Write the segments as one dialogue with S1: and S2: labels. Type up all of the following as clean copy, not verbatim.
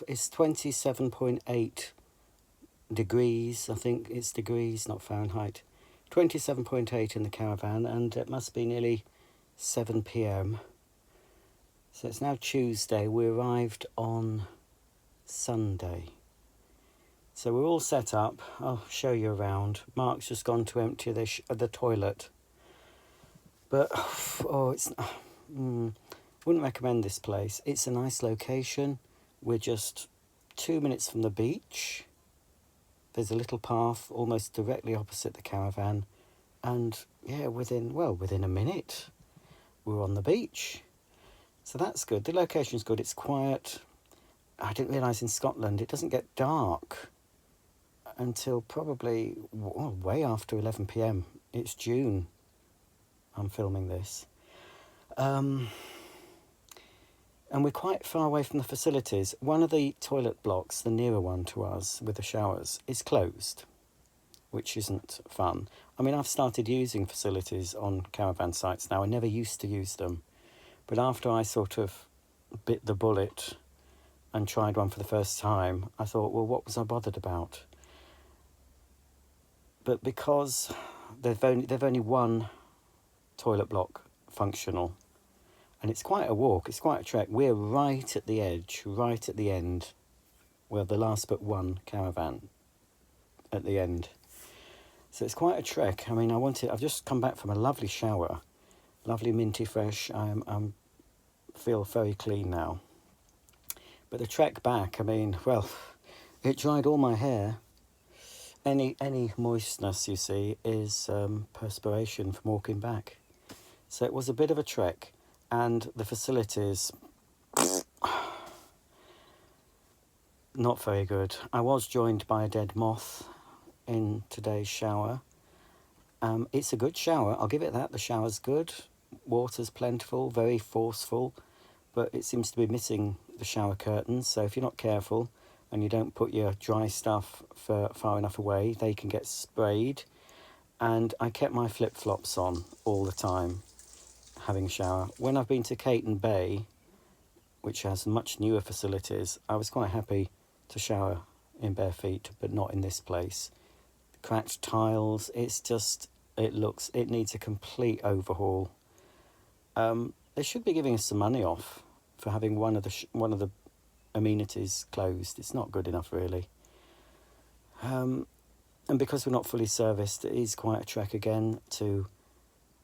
S1: it's 27.8 degrees. I think it's degrees, not Fahrenheit. 27.8 in the caravan, and it must be nearly 7 p.m. So it's now Tuesday. We arrived on Sunday. So we're all set up. I'll show you around. Mark's just gone to empty the toilet. But, wouldn't recommend this place. It's a nice location. We're just 2 minutes from the beach. There's a little path almost directly opposite the caravan. And, yeah, within a minute, we're on the beach. So that's good. The location's good. It's quiet. I didn't realise in Scotland it doesn't get dark until probably way after 11 p.m. It's June. I'm filming this. And we're quite far away from the facilities. One of the toilet blocks, the nearer one to us with the showers, is closed, which isn't fun. I mean, I've started using facilities on caravan sites now. I never used to use them. But after I sort of bit the bullet and tried one for the first time, I thought, well, what was I bothered about? But because they've only one toilet block functional, and it's quite a walk, it's quite a trek. We're right at the edge, right at the end. Well, the last but one caravan at the end. So it's quite a trek. I mean, I've just come back from a lovely shower, lovely minty fresh. I'm feel very clean now. But the trek back, I mean, well, it dried all my hair. Any moistness, you see, is perspiration from walking back. So it was a bit of a trek, and the facilities, not very good. I was joined by a dead moth in today's shower. It's a good shower, I'll give it that. The shower's good, water's plentiful, very forceful, but it seems to be missing the shower curtains, so if you're not careful and you don't put your dry stuff far enough away, they can get sprayed. And I kept my flip-flops on all the time, having a shower. When I've been to Caton Bay, which has much newer facilities, I was quite happy to shower in bare feet, but not in this place. Cracked tiles, it needs a complete overhaul. They should be giving us some money off for having one of the amenities closed. It's not good enough, really. And because we're not fully serviced, it is quite a trek again to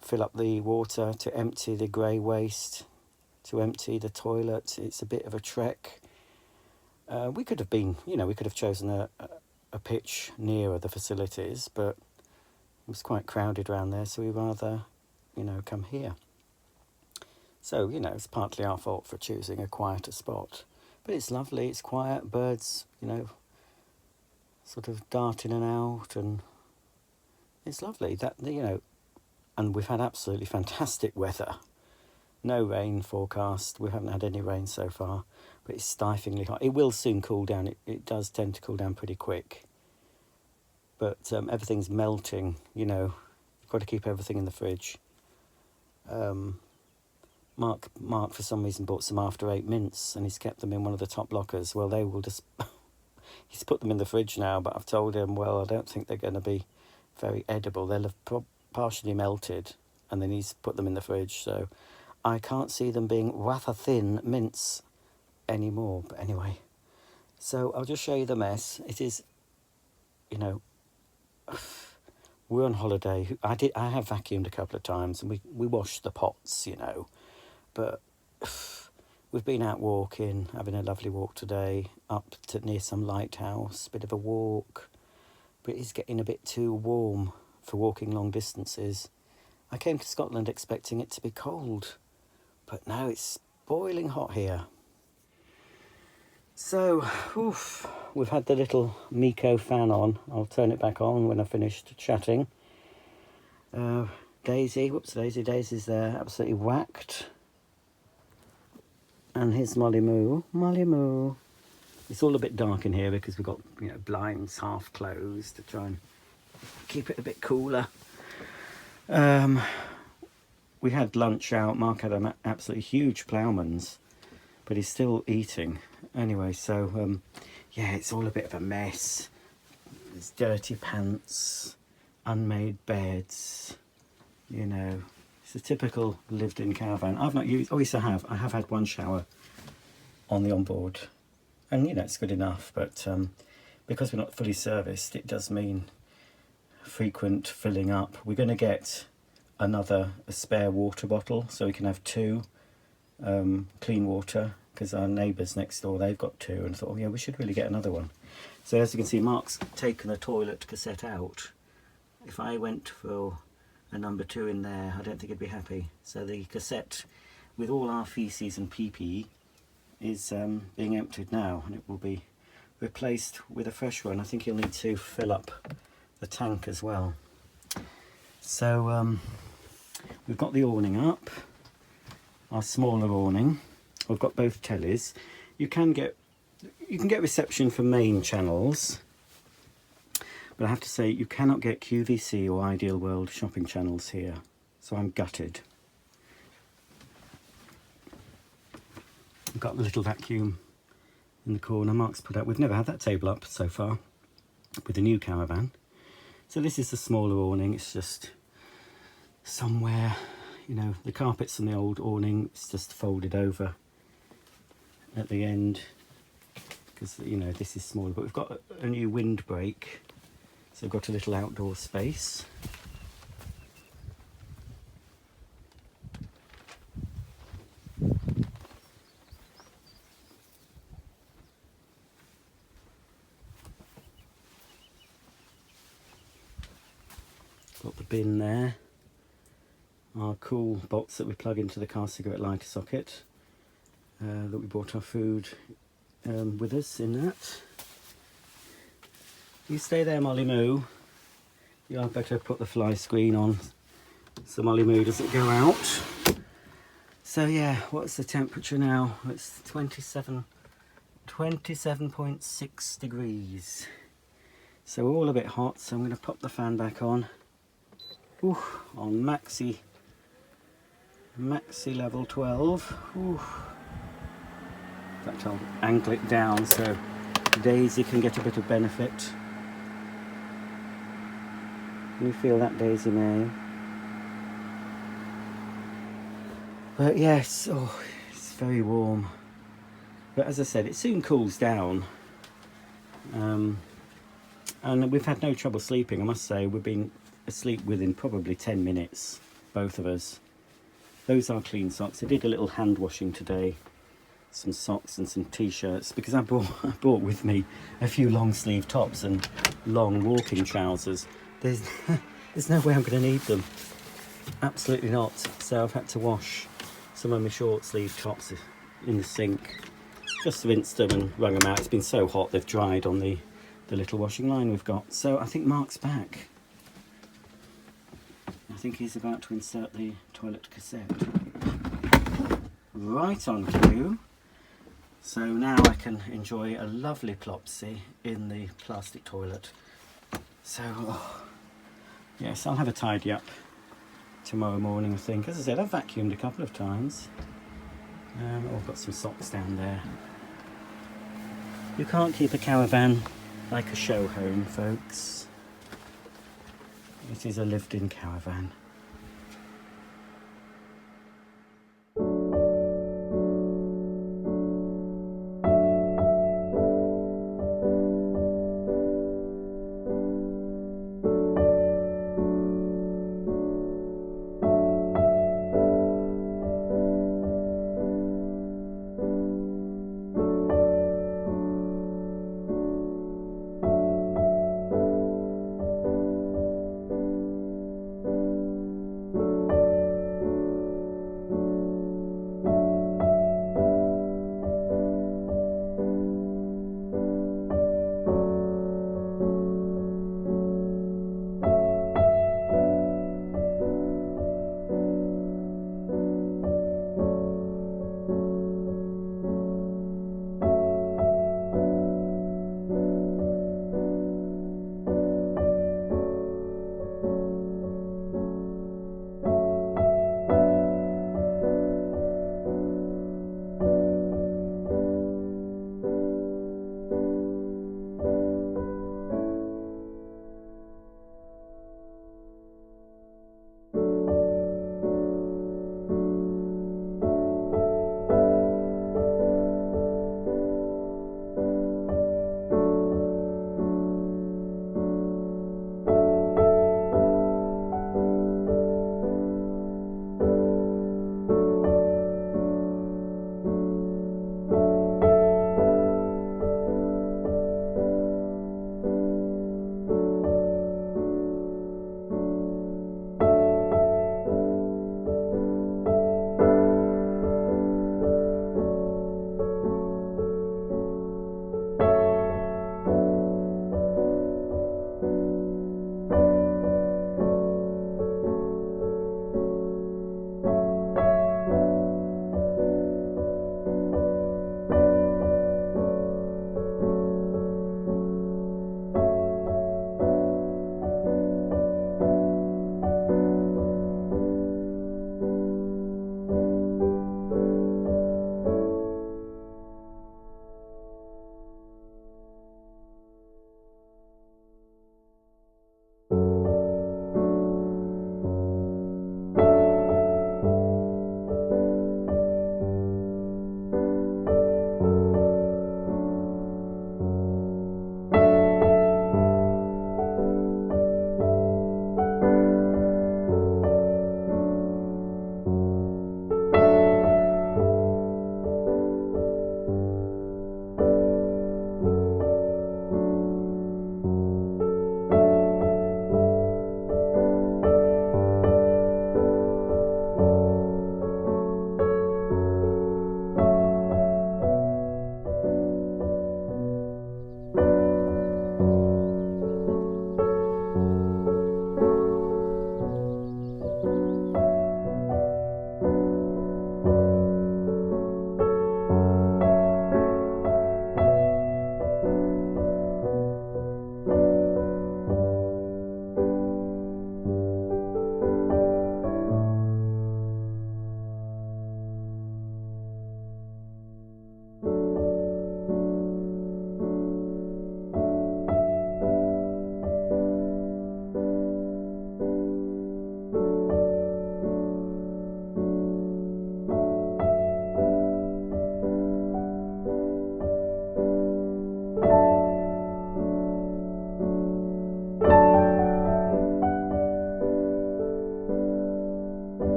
S1: fill up the water, to empty the grey waste, to empty the toilet. It's a bit of a trek. We could have chosen a pitch nearer the facilities, but it was quite crowded around there, so we rather, come here. So, it's partly our fault for choosing a quieter spot. But it's lovely, it's quiet, birds, sort of dart in and out, and it's lovely. And we've had absolutely fantastic weather. No rain forecast. We haven't had any rain so far, but it's stiflingly hot. It will soon cool down. It does tend to cool down pretty quick. But everything's melting, You've got to keep everything in the fridge. Mark, for some reason, bought some After 8 mints, and he's kept them in one of the top lockers. Well, they will just... he's put them in the fridge now, but I've told him, well, I don't think they're going to be very edible. They'll have partially melted, and then he's put them in the fridge, so I can't see them being rather thin mints anymore. But anyway, so I'll just show you the mess. It is, we're on holiday. I have vacuumed a couple of times, and we washed the pots, but we've been out walking, having a lovely walk today, up to near some lighthouse, bit of a walk, but it's getting a bit too warm for walking long distances. I came to Scotland expecting it to be cold, but now it's boiling hot here. So, we've had the little Miko fan on. I'll turn it back on when I've finished chatting. Daisy's there, absolutely whacked. And here's Molly Moo. It's all a bit dark in here because we've got, blinds half closed to try and keep it a bit cooler. We had lunch out. Mark had an absolutely huge ploughman's, but he's still eating. Anyway, so yeah, it's all a bit of a mess. There's dirty pants, unmade beds, you know. It's a typical lived-in caravan. I've not used, oh yes I have had one shower on the onboard, and you know, it's good enough, but because we're not fully serviced, it does mean frequent filling up. We're going to get a spare water bottle so we can have two clean water, because our neighbours next door, they've got two, and I thought, oh yeah, we should really get another one. So as you can see, Mark's taken the toilet cassette out. If I went for a number 2 in there, I don't think he'd be happy. So the cassette with all our feces and pee-pee is being emptied now, and it will be replaced with a fresh one. I think he'll need to fill up the tank as well. So we've got the awning up, our smaller awning. We've got both tellies. You can get reception for main channels, but I have to say you cannot get QVC or Ideal World shopping channels here, so I'm gutted. I've got the little vacuum in the corner Mark's put up. We've never had that table up so far with the new Caravan. So this is the smaller awning. It's just somewhere, you know, the carpet's on the old awning. It's just folded over at the end, because you know this is smaller, but we've got a new windbreak, so we've got a little outdoor space. Got the bin there, our cool box that we plug into the car cigarette lighter socket, that we brought our food with us in that. You stay there, Molly Moo. You had better put the fly screen on so Molly Moo doesn't go out. So yeah, what's the temperature now? It's 27.6 degrees. So we're all a bit hot, so I'm going to pop the fan back on. Ooh, on maxi level 12. Ooh. In fact, I'll angle it down so Daisy can get a bit of benefit. Can you feel that, Daisy May? But yes, oh, it's very warm. But as I said, it soon cools down. And we've had no trouble sleeping, I must say. We've been asleep within probably 10 minutes, both of us. Those are clean socks. I did a little hand washing today. Some socks and some t-shirts, because I brought with me a few long sleeve tops and long walking trousers. There's no way I'm going to need them, absolutely not. So I've had to wash some of my short sleeve tops in the sink, just rinsed them and wrung them out. It's been so hot they've dried on the little washing line we've got. So I think Mark's back. I think he's about to insert the toilet cassette. Right on cue. So now I can enjoy a lovely plopsy in the plastic toilet. So, oh, yes, I'll have a tidy up tomorrow morning, I think. As I said, I've vacuumed a couple of times. I've got some socks down there. You can't keep a caravan like a show home, folks. It is a lived-in caravan.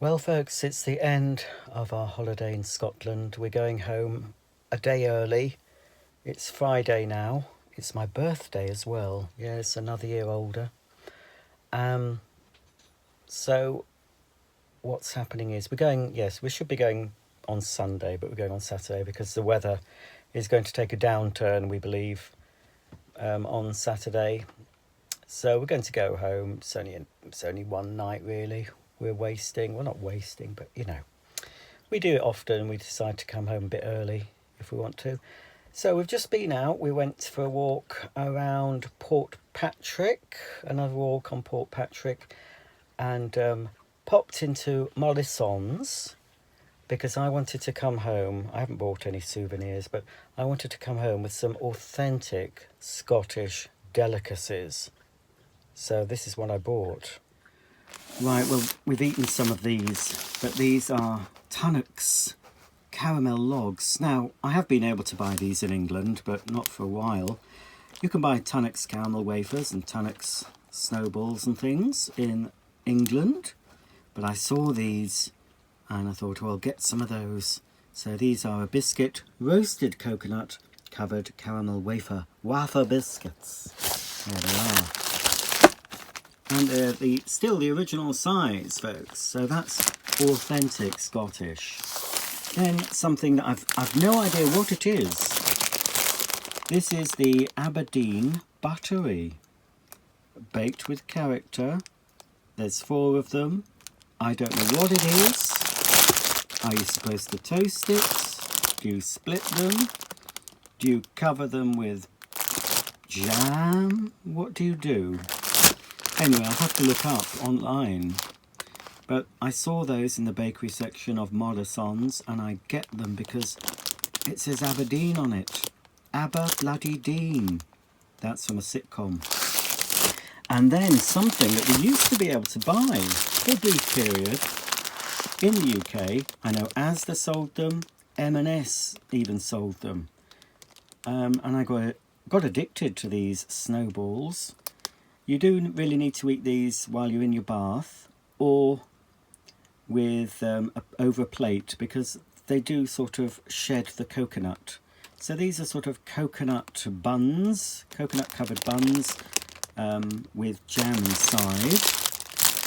S1: Well, folks, it's the end of our holiday in Scotland. We're going home a day early. It's Friday now. It's my birthday as well. Yeah, it's another year older. So what's happening is we're going, yes, we should be going on Sunday, but we're going on Saturday because the weather is going to take a downturn, we believe, on Saturday. So we're going to go home. It's only one night, really. We're wasting, well, not wasting, but you know, we do it often. We decide to come home a bit early if we want to. So we've just been out. We went for a walk around Port Patrick, another walk on Port Patrick, and popped into Mollisson's because I wanted to come home. I haven't bought any souvenirs, but I wanted to come home with some authentic Scottish delicacies. So this is what I bought. Right, well, we've eaten some of these, but these are Tunnocks caramel logs. Now, I have been able to buy these in England, but not for a while. You can buy Tunnocks caramel wafers and Tunnocks snowballs and things in England, but I saw these and I thought, well, get some of those. So these are a biscuit, roasted coconut covered caramel wafer biscuits. There they are. And they're still the original size, folks. So that's authentic Scottish. Then something that I've no idea what it is. This is the Aberdeen Buttery, baked with character. There's 4 of them. I don't know what it is. Are you supposed to toast it? Do you split them? Do you cover them with jam? What do you do? Anyway, I'll have to look up online. But I saw those in the bakery section of Mollisson's, and I get them because it says Aberdeen on it. Aber-bloody-Dean. That's from a sitcom. And then something that we used to be able to buy for a brief period in the UK. I know Asda sold them, M&S even sold them. And I got addicted to these snowballs. You do really need to eat these while you're in your bath or with over a plate because they do sort of shed the coconut. So these are sort of coconut buns, coconut covered buns with jam inside.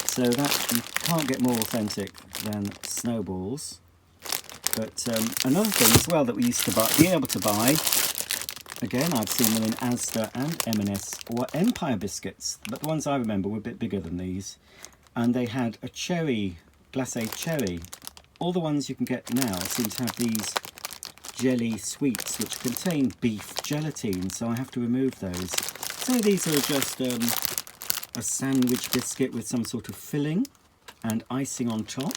S1: So that you can't get more authentic than snowballs. But another thing as well that we used to be able to buy, again, I've seen them in Asda and M&S, or Empire biscuits, but the ones I remember were a bit bigger than these. And they had a cherry, glacé cherry. All the ones you can get now seem to have these jelly sweets which contain beef gelatine, so I have to remove those. So these are just a sandwich biscuit with some sort of filling and icing on top.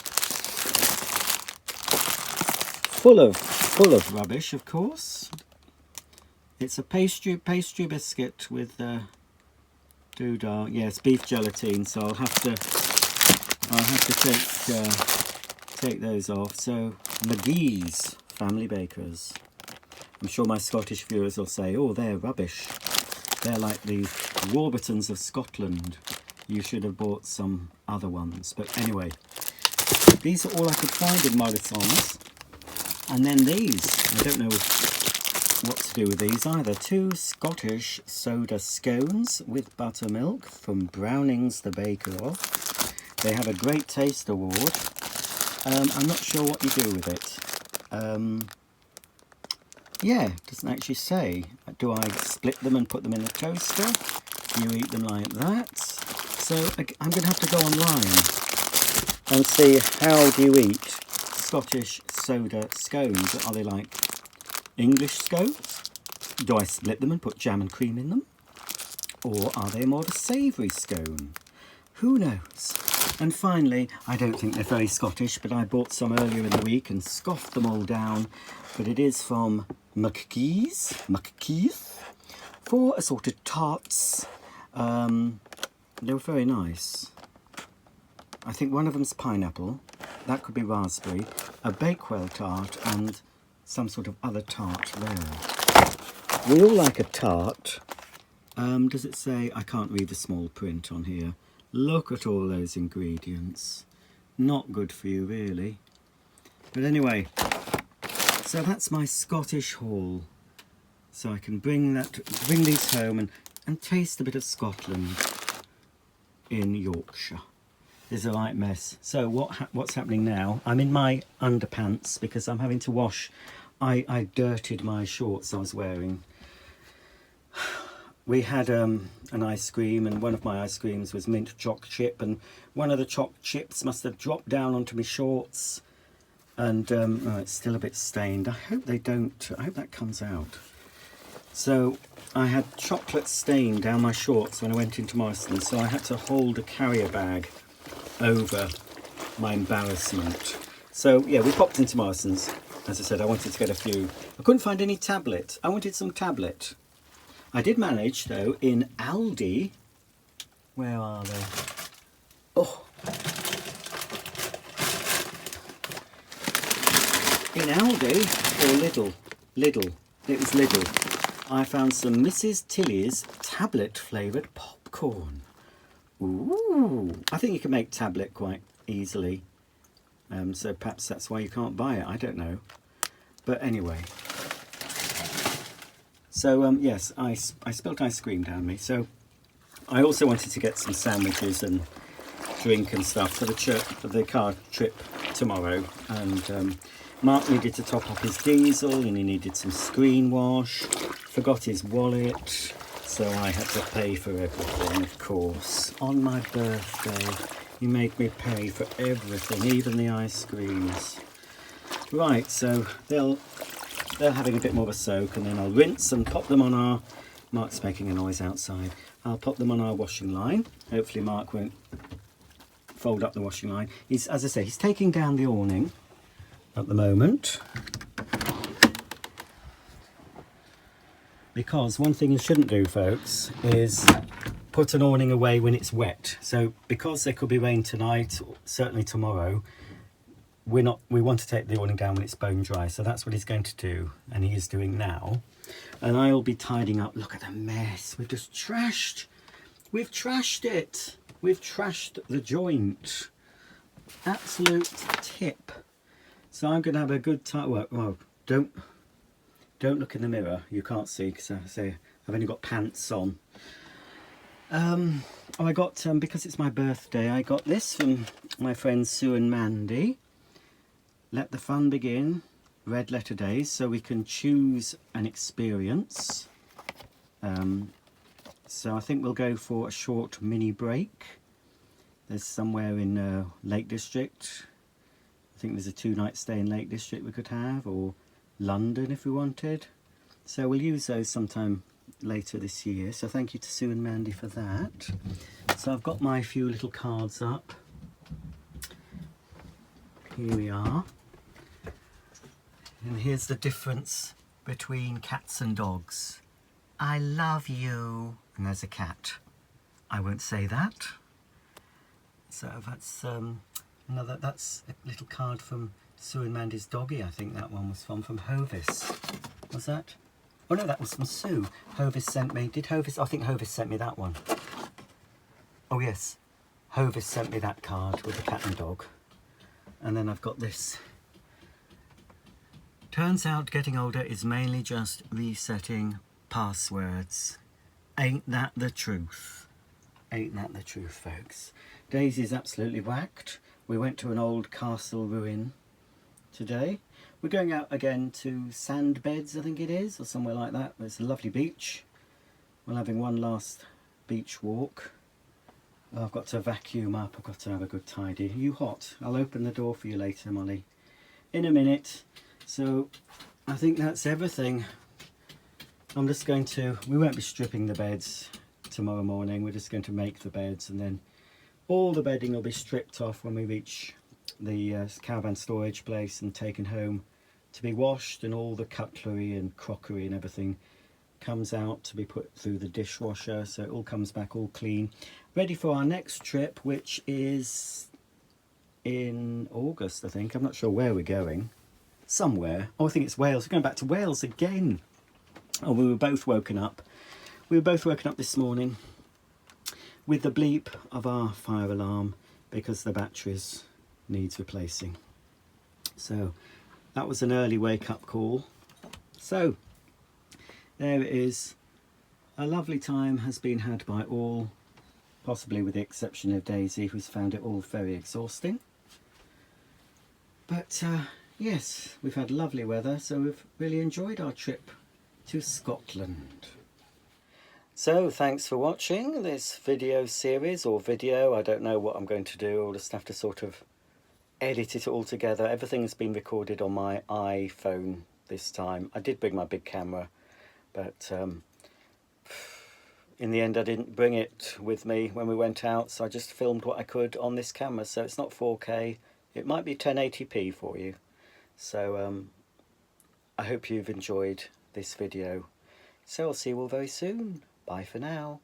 S1: Full of rubbish, of course. It's a pastry biscuit with doodah. Yes, beef gelatine. So I'll have to take those off. So McGee's Family Bakers. I'm sure my Scottish viewers will say, "Oh, they're rubbish. They're like the Warburtons of Scotland. You should have bought some other ones." But anyway, these are all I could find in Mollisson's. And then these, I don't know what to do with these either. 2 Scottish soda scones with buttermilk from Browning's the Baker. They have a Great Taste Award. I'm not sure what you do with it. Yeah, it doesn't actually say. Do I split them and put them in the toaster? Do you eat them like that? So I'm going to have to go online and see how do you eat Scottish soda scones. Are they like English scones? Do I split them and put jam and cream in them? Or are they more of a savoury scone? Who knows? And finally, I don't think they're very Scottish, but I bought some earlier in the week and scoffed them all down. But it is from McKeith, for assorted tarts. They were very nice. I think one of them's pineapple, that could be raspberry, a Bakewell tart and some sort of other tart there. We all like a tart. Does it say? I can't read the small print on here. Look at all those ingredients. not good for you really. But anyway, so that's my Scottish haul. So I can bring these home and taste a bit of Scotland in Yorkshire. It's a right mess. So what's happening now? I'm in my underpants because I'm having to wash. I dirtied my shorts I was wearing. We had an ice cream, and one of my ice creams was mint choc chip, and one of the choc chips must have dropped down onto my shorts, and oh, it's still a bit stained. I hope they don't. I hope that comes out. So I had chocolate stain down my shorts when I went into Morrison's, so I had to hold a carrier bag over my embarrassment. So yeah, we popped into Morrison's. As I said, I wanted to get a few. I couldn't find any tablet. I wanted some tablet. I did manage though in Aldi. Where are they? Oh, in Aldi or Lidl. It was Lidl. I found some Mrs. Tilly's tablet flavoured popcorn. Ooh, I think you can make tablet quite easily. So perhaps that's why you can't buy it. I don't know. But anyway. So yes, I spilt ice cream down me. So I also wanted to get some sandwiches and drink and stuff for the car trip tomorrow. And Mark needed to top up his diesel, and he needed some screen wash. Forgot his wallet, so I had to pay for everything, of course. On my birthday, he made me pay for everything, even the ice creams. Right, so they're having a bit more of a soak, and then I'll rinse and pop them on our... Mark's making a noise outside. I'll pop them on our washing line. Hopefully Mark won't fold up the washing line. As I say, he's taking down the awning at the moment. Because one thing you shouldn't do, folks, is put an awning away when it's wet. So because there could be rain tonight, certainly tomorrow, we want to take the awning down when it's bone dry. So that's what he's going to do, and he is doing now. And I'll be tidying up. Look at the mess we've just trashed. We've trashed it. We've trashed the joint. Absolute tip. So I'm going to have a good time. Well, don't look in the mirror. You can't see because I say I've only got pants on. I got because it's my birthday. I got this from my friends Sue and Mandy. Let the fun begin. Red letter days, so we can choose an experience. So I think we'll go for a short mini break. There's somewhere in Lake District. I think there's a 2-night stay in Lake District we could have, or London if we wanted. So we'll use those sometime later this year. So thank you to Sue and Mandy for that. So I've got my few little cards up. Here we are. And here's the difference between cats and dogs. I love you. And there's a cat. I won't say that. So that's that's a little card from Sue and Mandy's doggy. I think that one was from Hovis. Was that? Oh no, that was from Sue. Hovis sent me. Did Hovis? I think Hovis sent me that one. Oh yes, Hovis sent me that card with the cat and dog. And then I've got this. Turns out getting older is mainly just resetting passwords. Ain't that the truth? Ain't that the truth, folks? Daisy's absolutely whacked. We went to an old castle ruin today. We're going out again to Sandbeds, I think it is, or somewhere like that. There's a lovely beach. We're having one last beach walk. Oh, I've got to vacuum up. I've got to have a good tidy. Are you hot? I'll open the door for you later, Molly. In a minute. So I think that's everything. I'm just going to, we won't be stripping the beds tomorrow morning. We're just going to make the beds, and then all the bedding will be stripped off when we reach the caravan storage place and taken home to be washed, and all the cutlery and crockery and everything comes out to be put through the dishwasher, so it all comes back all clean, ready for our next trip, which is in August, I think. I'm not sure where we're going. Somewhere. Oh, I think it's Wales. We're going back to Wales again. Oh, we were both woken up. We were both woken up this morning with the bleep of our fire alarm because the batteries needs replacing. So that was an early wake-up call. So there it is. A lovely time has been had by all, possibly with the exception of Daisy, who's found it all very exhausting. But yes, we've had lovely weather, so we've really enjoyed our trip to Scotland. So thanks for watching this video series, or video. I don't know what I'm going to do. I'll just have to sort of edit it all together. Everything has been recorded on my iPhone this time. I did bring my big camera, but in the end I didn't bring it with me when we went out, so I just filmed what I could on this camera. So it's not 4K, it might be 1080p for you. So I hope you've enjoyed this video. So I'll see you all very soon. Bye for now.